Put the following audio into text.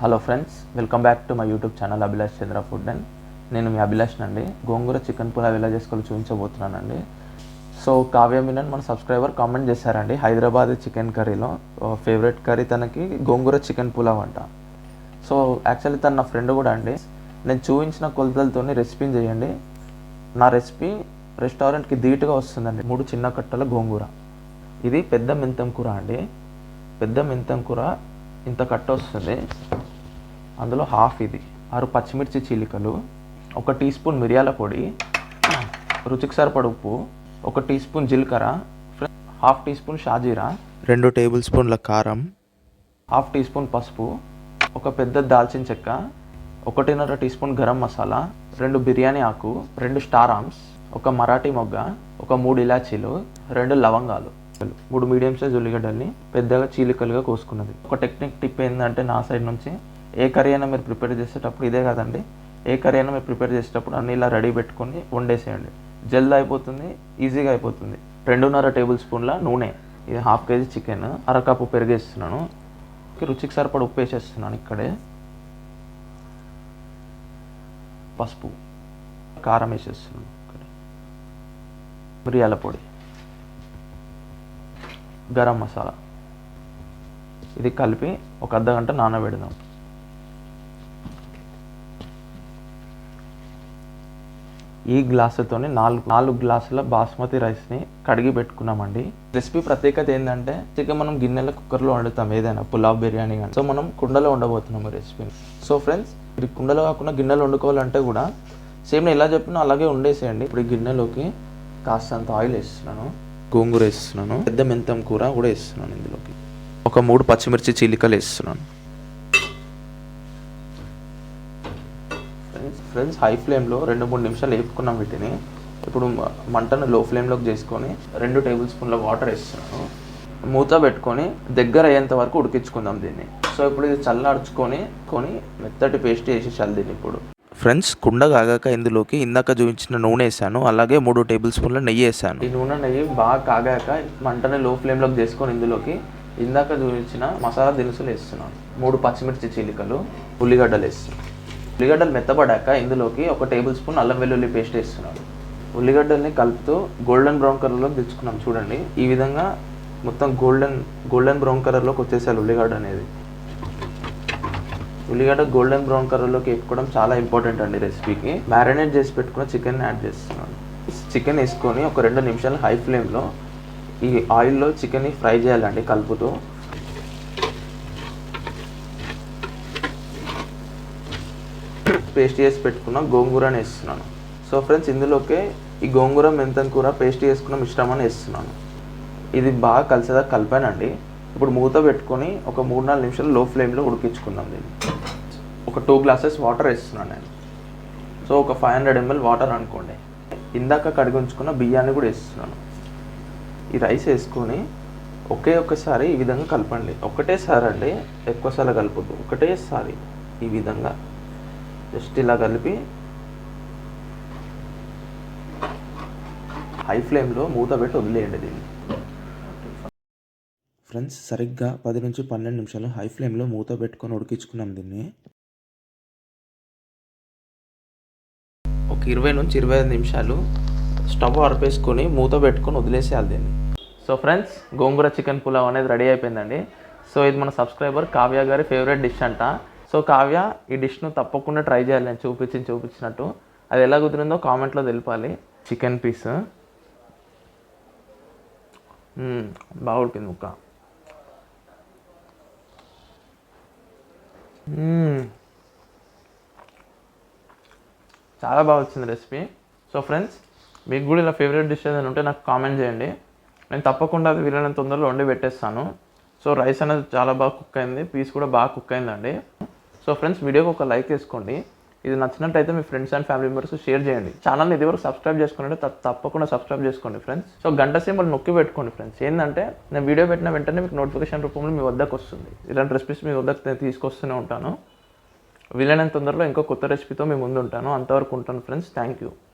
Hello friends, welcome back to my YouTube channel Abhilash Chandra food and నేను మీ అభిలాష్ అండి. గోంగూర chicken pulao ఎలా చేసుకోవాలో చూపించబోతున్నానండి. సో కావ్య మీనన్ మన సబ్స్క్రైబర్ కామెంట్ చేశారండి, హైదరాబాద్ చికెన్ కర్రీలో ఫేవరెట్ కర్రీ తనకి గోంగూర చికెన్ పులావ్ అంట. సో యాక్చువల్లీ తన నా ఫ్రెండ్ కూడా అండి. నేను చూపించిన కొలతలతో రెసిపీని చేయండి. నా రెసిపీ రెస్టారెంట్కి ధీటుగా వస్తుందండి. 3 చిన్న కట్టల గోంగూర. ఇది పెద్ద మెంతం కూర అండి. పెద్ద మెంతం కూర ఇంత కట్ట వస్తుంది. అందులో హాఫ్ ఇది 6 పచ్చిమిర్చి చీలికలు, 1 టీ స్పూన్ మిరియాల పొడి, రుచికి సరిపడ ఉప్పు, 1 టీ స్పూన్ జీలకర్ర, హాఫ్ టీ స్పూన్ షాజీరా, 2 టేబుల్ స్పూన్ల కారం, హాఫ్ టీ స్పూన్ పసుపు, 1 పెద్ద దాల్చిన చెక్క, 1.5 టీ స్పూన్ గరం మసాలా, 2 బిర్యానీ ఆకు, 2 స్టార్ ఆమ్స్, 1 మరాఠీ మొగ్గ, 3 ఇలాచీలు, 2 లవంగాలు, 3 మీడియం సైజ్ ఉల్లిగడ్డల్ని పెద్దగా చీలికలుగా కోసుకున్నది. ఒక టెక్నిక్ టిప్ ఏంటంటే నా సైడ్ నుంచి, ఏ కర్రీ అయినా మీరు ప్రిపేర్ చేసేటప్పుడు ఇదే కాదండి, ఏ కర్రీ అయినా మీరు ప్రిపేర్ చేసేటప్పుడు అన్ని ఇలా రెడీ పెట్టుకొని వండేసేయండి. జల్ది అయిపోతుంది, ఈజీగా అయిపోతుంది. 2.5 టేబుల్ స్పూన్ల నూనె, ఇది హాఫ్ కేజీ చికెన్, 1 కప్పు పెరిగేస్తున్నాను. రుచికి సరిపడ ఉప్పు వేసేస్తున్నాను. ఇక్కడే పసుపు, కారం వేసేస్తున్నాను. ఇక్కడే మిరియాల పొడి, గరం మసాలా, ఇది కలిపి ఒక అర్ధగంట నానబెడదాం. ఈ గ్లాసుతోని 4 గ్లాసుల బాస్మతి రైస్ని కడిగి పెట్టుకున్నామండి. రెసిపీ ప్రత్యేకత ఏంటంటే, చికెన్ మనం గిన్నెలో కుక్కర్లో వండుతాం ఏదైనా పులావ్ బిర్యానీ కానీ. సో మనం కుండలో వండబోతున్నాము రెసిపీని. సో ఫ్రెండ్స్, ఇది కుండలో కాకుండా గిన్నెలో వండుకోవాలంటే కూడా సేమ్ నేను ఎలా చెప్పినా అలాగే వండేసేయండి. ఇప్పుడు ఈ గిన్నెలోకి కాస్తంత ఆయిల్ వేస్తున్నాను, గోంగూర వేస్తున్నాను, పెద్ద మెంతం కూర కూడా వేస్తున్నాను. ఇందులోకి 3 పచ్చిమిర్చి చీలికలు వేస్తున్నాను. ఫ్రెండ్స్, హై ఫ్లేమ్లో 2-3 నిమిషాలు వేపుకున్నాం వీటిని. ఇప్పుడు మంటను లో ఫ్లేమ్లోకి చేసుకొని 2 టేబుల్ స్పూన్ల వాటర్ వేస్తున్నాను. మూత పెట్టుకొని దగ్గర అయ్యేంత వరకు ఉడికించుకుందాం దీన్ని. సో ఇప్పుడు ఇది చల్లార్చుకొని మెత్తటి పేస్ట్ వేసేసాలి దీన్ని. ఇప్పుడు ఫ్రెండ్స్, కుండ కాగాక ఇందులోకి ఇందాక చూపించిన నూనె వేసాను, అలాగే 3 టేబుల్ స్పూన్ల నెయ్యి వేసాను. ఈ నూనె నెయ్యి బాగా కాగాక మంటని లో ఫ్లేమ్లోకి చేసుకొని ఇందులోకి ఇందాక చూపించిన మసాలా దినుసులు వేస్తున్నాను. 3 పచ్చిమిర్చి చీలికలు, ఉల్లిగడ్డలు వేస్తున్నాను. ఉల్లిగడ్డలు మెత్తబడ్డాక ఇందులోకి 1 టేబుల్ స్పూన్ అల్లం వెల్లుల్లి పేస్ట్ వేస్తున్నాను. ఉల్లిగడ్డల్ని కలుపుతూ గోల్డెన్ బ్రౌన్ కలర్లోకి తెచ్చుకున్నాం. చూడండి, ఈ విధంగా మొత్తం గోల్డెన్ బ్రౌన్ కలర్లోకి వచ్చేసారు ఉల్లిగడ్డ అనేది. ఉల్లిగడ్డ గోల్డెన్ బ్రౌన్ కలర్లోకి వేపుకోవడం చాలా ఇంపార్టెంట్ అండి రెసిపీకి. మ్యారినేట్ చేసి పెట్టుకున్న చికెన్ యాడ్ చేస్తున్నాను. చికెన్ వేసుకొని ఒక 2 నిమిషాలు హై ఫ్లేమ్లో ఈ ఆయిల్లో చికెన్ని ఫ్రై చేయాలండి కలుపుతూ. పేస్ట్ చేసి పెట్టుకున్న గోంగూరని వేస్తున్నాను. సో ఫ్రెండ్స్, ఇందులోకే ఈ గోంగూర మెంతం కూర పేస్ట్ చేసుకున్న మిశ్రమాన్ని వేస్తున్నాను. ఇది బాగా కలిసేదాకా కలిపానండి. ఇప్పుడు మూత పెట్టుకొని ఒక 3-4 నిమిషాలు లో ఫ్లేమ్లో ఉడికించుకుందాం దీన్ని. ఒక 2 గ్లాసెస్ వాటర్ వేస్తున్నాను నేను. సో ఒక 500 ml వాటర్ అనుకోండి. ఇందాక కడిగి ఉంచుకున్న బియ్యాన్ని కూడా వేస్తున్నాను. ఈ రైస్ వేసుకొని ఒకేసారి ఈ విధంగా కలపండి. ఒకటేసారి అండి, ఎక్కువసార్లు కలపొద్దు. ఒకటేసారి ఈ విధంగా జస్ట్ ఇలా కలిపి హై ఫ్లేమ్లో మూత పెట్టి వదిలేయండి దీన్ని. ఫ్రెండ్స్, సరిగ్గా 10 నుంచి 12 నిమిషాలు హై ఫ్లేమ్లో మూత పెట్టుకొని ఉడికించుకున్నాం దీన్ని. ఒక 20 నుంచి 25 నిమిషాలు స్టవ్ ఆర్పేసుకొని మూత పెట్టుకొని వదిలేసేయాలి దీన్ని. సో ఫ్రెండ్స్, గోంగూర చికెన్ పులావ్ అనేది రెడీ అయిపోయిందండి. సో ఇది మన సబ్స్క్రైబర్ కావ్య గారి ఫేవరెట్ డిష్ అంట. సో కావ్య, ఈ డిష్ను తప్పకుండా ట్రై చేయాలి నేను చూపించినట్టు. అది ఎలా కుదిరిందో కామెంట్లో తెలిపాలి. చికెన్ పీస్ బాగా ఉడికింది ముక్క. చాలా బాగా వచ్చింది రెసిపీ. సో ఫ్రెండ్స్, మీకు కూడా ఇలా ఫేవరెట్ డిష్ ఏదైనా ఉంటే నాకు కామెంట్ చేయండి. నేను తప్పకుండా అది వీలైనంత తొందరలో వండి పెట్టేస్తాను. సో రైస్ అనేది చాలా బాగా కుక్ అయింది, పీస్ కూడా బాగా కుక్ అయిందండి. సో ఫ్రెండ్స్, వీడియోకి ఒక లైక్ వేసుకోండి. ఇది నచ్చినట్టయితే మీ friends and family members share చేయండి. ఛానల్ని ఇదివరకు సబ్స్క్రైబ్ చేసుకుంటే తప్పకుండా సబ్స్క్రైబ్ చేసుకోండి ఫ్రెండ్స్. సో గంట సింబల్ నొక్కి పెట్టుకోండి ఫ్రెండ్స్. ఏంటంటే నేను వీడియో పెట్టిన వెంటనే మీకు నోటిఫికేషన్ రూపంలో మీ వద్దకు వస్తుంది. ఇలాంటి రెసిపీస్ మీ వద్దకు నేను తీసుకొస్తూనే ఉంటాను. వీలైనంత తొందరలో ఇంకో కొత్త రెసిపీతో మీ ముందు ఉంటాను. అంతవరకు ఉంటాను ఫ్రెండ్స్. Thank you.